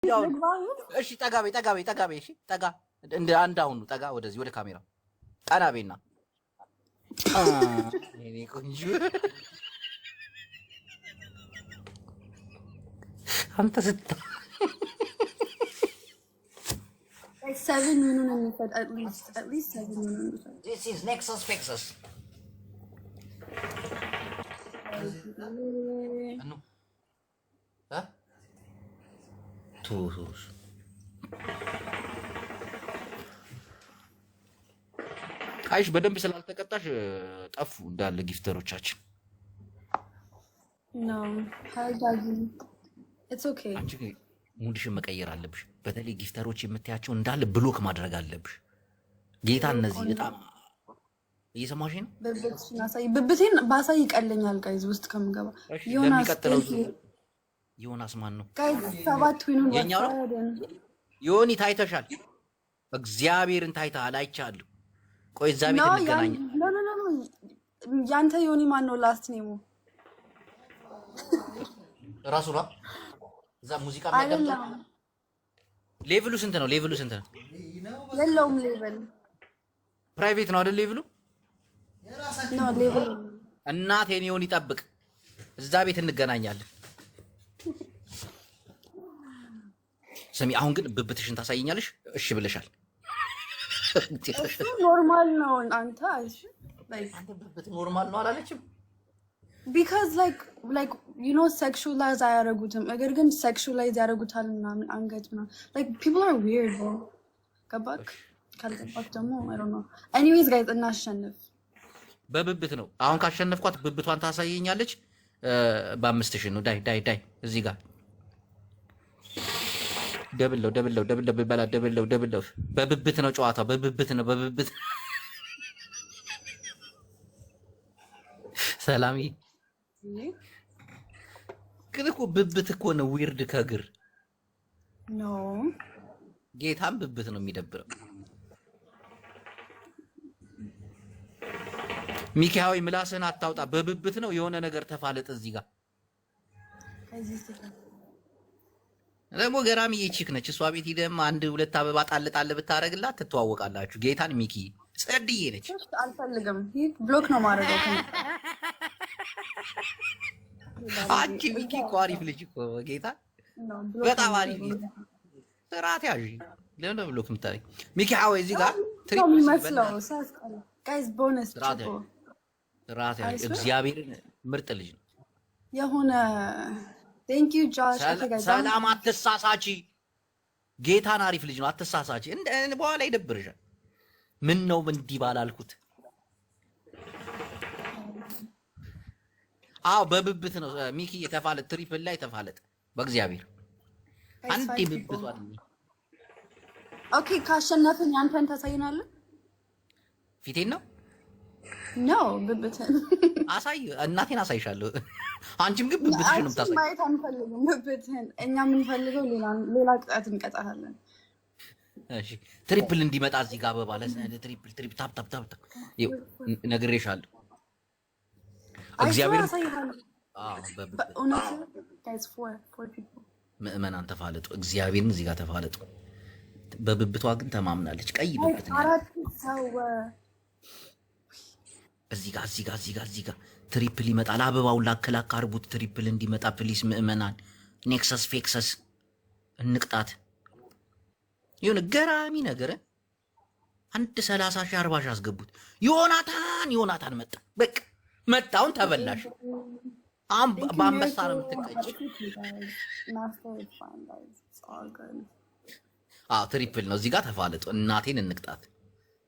ያው እሺ፣ ጠጋ በይ። እሺ ጠጋ፣ እንደ አንድ አሁኑ ጠጋ፣ ወደዚህ ወደ ካሜራው ቀና በይና እኔ ቆንጆ አንተ ስታ 7 minutes at least 7 minutes. This is Nexus Fixus. No. Huh? Todos. አይሽ በደንብ ስላልተቀጣሽ ጠፉ እንዳለ ጊፍተሮቻችን። No, how does it's okay. አንቺ ሙድሽን መቀየር አለብሽ። በተለይ ጊፍተሮች የምትያቸው እንዳለ ብሎክ ማድረግ አለብሽ። ጌታ እነዚህ በጣም እየሰማሽ ነው። ብብቴን ባሳይ ይቀለኛል ጋይዝ ውስጥ ከምገባ ዮናስ ማን ነው ጋይዝ? 7 ዊኑን የኛው ነው። ዮኒ ታይተሻል። እግዚአብሔርን ታይተሃል፣ አይቻለሁ። ቆይ እዛ ቤት እንገናኝ። ኖ ያንተ ዮኒ ማን ነው? ላስት ኔሙ ራሱ ነው። እዛ ሙዚቃ የሚያዳምጥ ሌቭሉ ስንት ነው? የለውም ሌቭል ፕራይቬት ነው አይደል? ሌቭሉ ነው ሌቭል። እናቴን ዮኒ ይጠብቅ። እዛ ቤት እንገናኛለን። ስሚ፣ አሁን ግን ብብትሽን ታሳይኛለሽ? እሺ ብለሻል። እሱ ኖርማል ነው። አንተ ብብት ኖርማል ነው አላለችም? because like you know sexualize አያረጉትም። እግር ግን sexualize ያረጉታል ምናምን አንገት ምናምን like people are weird bro። ገባክ? ካልገባክ ደግሞ I don't know. anyways guys እናሸንፍ። በብብት ነው። አሁን ካሸነፍኳት ብብቷን ታሳየኛለች። በ5000 ነው። ዳይ እዚህ ጋር ደብለው በላ ደብለው በብብት ነው ጨዋታው። በብብት ሰላሚ ግን እኮ ብብት እኮ ነው ዊርድ ከግር ኖ ጌታም ብብት ነው የሚደብረው። ሚካኤል ምላስህን አታውጣ። በብብት ነው የሆነ ነገር ተፋለጥ። እዚህ ጋር ደግሞ ገራሚ ቺክ ነች እሷ። ቤት ሂደም 1-2 አበባ ጣል ብታረግላት ትተዋወቃላችሁ። ጌታን ሚኪ ጸድዬ ነች። አልፈልግም። ብሎክ ነው ማድረግ። አንቺ ሚኪ እኮ አሪፍ ልጅ እኮ ጌታ በጣም አሪፍ ስርዓት ያዥ። ለምን ብሎክ የምታረጊ ሚኪ? አወይ እዚህ ጋር ትሪፕ መስለው ጋይስ ቦነስ ስርዓት ያዥ። እግዚአብሔርን ምርጥ ልጅ ነው የሆነ ቴንክ ዩ ጆሽ። ሰላም አትሳሳቺ። ጌታን አሪፍ ልጅ ነው፣ አትሳሳቺ። በኋላ ይደብርሻል። ምን ነው እንዲህ ባላልኩት። አዎ በብብት ነው ሚኪ የተፋለጥ። ትሪፕል ላይ ተፋለጥ በእግዚአብሔር አንዴ ብብት አይደል? ኦኬ ካሸነፍን አንተን ታሳይናለህ። ፊቴን ነው ነው ብብትን አሳይ። እናቴን አሳይሻለሁ። አንቺም ግን ብብትሽን ነው የምታሳይ። ማየት አንፈልግም ብብትን። እኛ የምንፈልገው ሌላ ቅጣት እንቀጣለን። እሺ ትሪፕል እንዲመጣ እዚህ ጋር አበባ ትሪፕል ታፕ ነግሬሻለሁ። እግዚአብሔር ምእመናን ተፋለጡ። እግዚአብሔርን እዚህ ጋር ተፋለጡ። በብብቷ ግን ተማምናለች። ቀይ ብብት ነው። እዚህ ጋር ትሪፕል ይመጣል። አበባውን ላከላካ አርጉት። ትሪፕል እንዲመጣ ፕሊስ ምእመናን። ኔክሰስ ፌክሰስ እንቅጣት። የሆነ ገራሚ ነገር 30,000 40,000 አስገቡት። ዮናታን መጣ። በቃ መጣውን ተበላሽ። በአንበሳ ነው የምትቀጭ። ትሪፕል ነው። እዚህ ጋር ተፋለጡ። እናቴን እንቅጣት።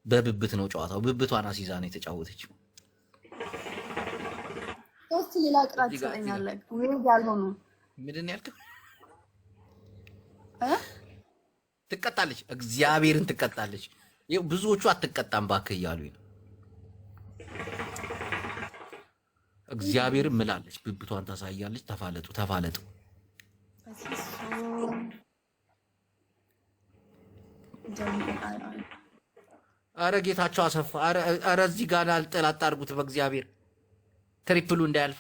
በብብት ነው ጨዋታው። ብብቷን አስይዛ ነው የተጫወተችው። ሶስት ሌላ ቅጣት ትሰጠኛለህ? ወይስ ያልሆነ ምንድን ነው ያልከው? ትቀጣለች። እግዚአብሔርን ትቀጣለች። ብዙዎቹ አትቀጣም እባክህ እያሉኝ ነው። እግዚአብሔርን ምላለች። ብብቷን ታሳያለች። ተፋለጡ። አረ ጌታቸው አሰፋ፣ አረ እዚህ ጋር አጣርጉት በእግዚአብሔር ትሪፕሉ እንዳያልፍ።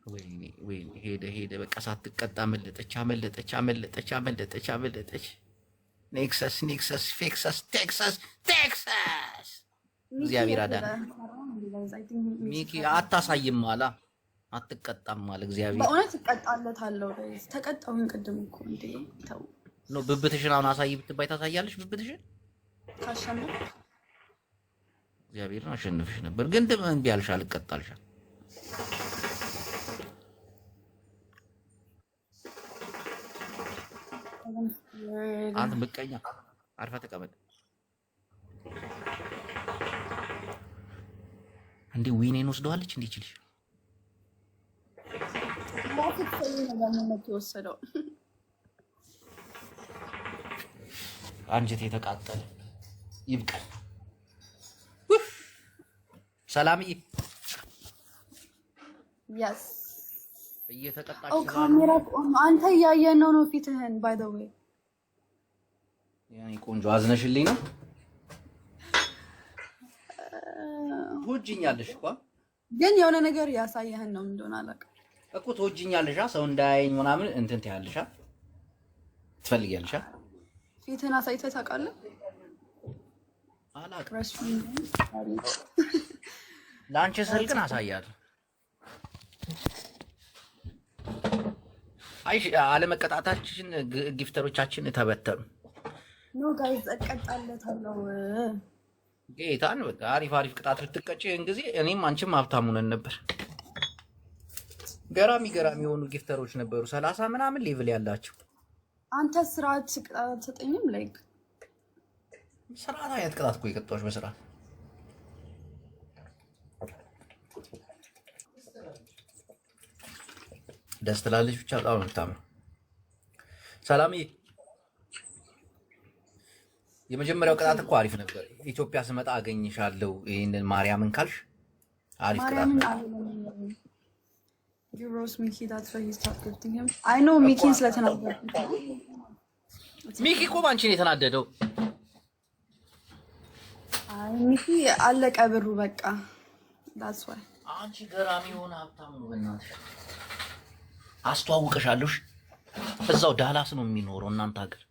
ወይኔ ሄደ በቃ ሳትቀጣ አመለጠች። ኔክሰስ ቴክሳስ እግዚአብሔር አዳነ። ሚኪ አታሳይም አላ አትቀጣም አለ እግዚአብሔር። በእውነት እቀጣለታለሁ። ተቀጣሁኝ ቅድም እኮ እንዴ ተው ነው። ብብትሽን አሁን አሳይ ብትባይ ታሳያለሽ? ብብትሽን ካሸነፍ እግዚአብሔርን አሸንፍሽ ነበር፣ ግን እምቢ አልሽ። አልቀጣልሻል። አንተ ምቀኛ አርፈህ ተቀመጥ። እንዴ ዊኔን ወስደዋለች እንዴ ይችልሽ አንጀት የተቃጠለ ይብቃል። ሰላምዬ ያስ እየተቀጣች ካሜራ አንተ እያየነው ነው ፊትህን። ባይ ዘ ዌይ ያኔ ቆንጆ አዝነሽልኝ ነው ትወጂኛለሽ እኮ ግን የሆነ ነገር ያሳየህን ነው እንደሆነ አላውቅም እኮ ትወጂኛለሽ። ሰው እንዳያየኝ ምናምን እንትን ትያለሽ ትፈልጊያለሽ። ፊትህን አሳይተህ ታውቃለህ? አላውቅም። ለአንቺ ስል ግን አሳያለሁ። አይሽ አለመቀጣታችን ጊፍተሮቻችን ተበተኑ። ኖ ጋይስ እቀጣለታለሁ። ጌታን በቃ አሪፍ ቅጣት ልትቀጪ ጊዜ እኔም አንቺም ሀብታሙ ነን ነበር። ገራሚ የሆኑ ጊፍተሮች ነበሩ፣ 30 ምናምን ሌቭል ያላቸው። አንተ ስርዓት ቅጣት አትሰጠኝም? ላይክ ስርዓት አይነት ቅጣት እኮ የቀጣሁሽ በስርዓት ደስ ትላለች። ብቻ በጣም ነው የምታምረው። ሰላምዬ የመጀመሪያው ቅጣት እኮ አሪፍ ነበር። ኢትዮጵያ ስመጣ አገኝሻለሁ ይሄንን ማርያምን ካልሽ አሪፍ ቅጣት ነው። ሚኪን ስለተናገርኩ ሚኪ እኮ ባንቺ ነው የተናደደው። ሚኪ አለቀ ብሩ በቃ that's why አንቺ ገራሚ የሆነ ሀብታም ነው። በእናትሽ አስተዋውቅሻለሽ። እዛው ዳላስ ነው የሚኖረው እናንተ ሀገር።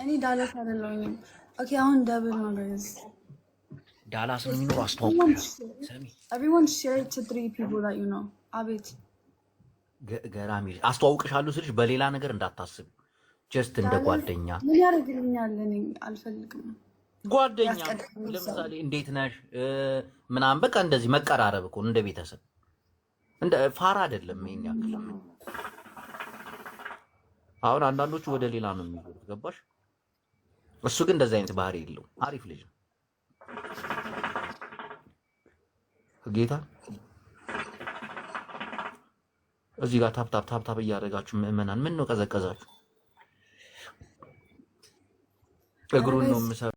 እኔ ዳላስ አይደለሁም። ኦኬ አሁን ደብል ነው ጋይስ። ዳላስ ነው የሚኖረው። አስተዋውቅሽ ሰሚ everyone share to 3 people that you know። አቤት ገራሚ አስተዋውቅሻለሁ ስልሽ በሌላ ነገር እንዳታስብ፣ ጀስት እንደ ጓደኛ። ምን ያደርግልኛል? እኔ አልፈልግም። ጓደኛ ለምሳሌ እንዴት ነሽ ምናምን በቃ እንደዚህ መቀራረብ እኮ እንደ ቤተሰብ፣ እንደ ፋራ አይደለም። ይሄን ያክል አሁን አንዳንዶቹ ወደ ሌላ ነው የሚሉት፣ ገባሽ? እሱ ግን እንደዛ አይነት ባህሪ የለውም። አሪፍ ልጅ ነው ጌታ። እዚህ ጋር ታፕ እያደረጋችሁ ምዕመናን ምን ነው ቀዘቀዛችሁ? እግሩን ነው የምሰራው።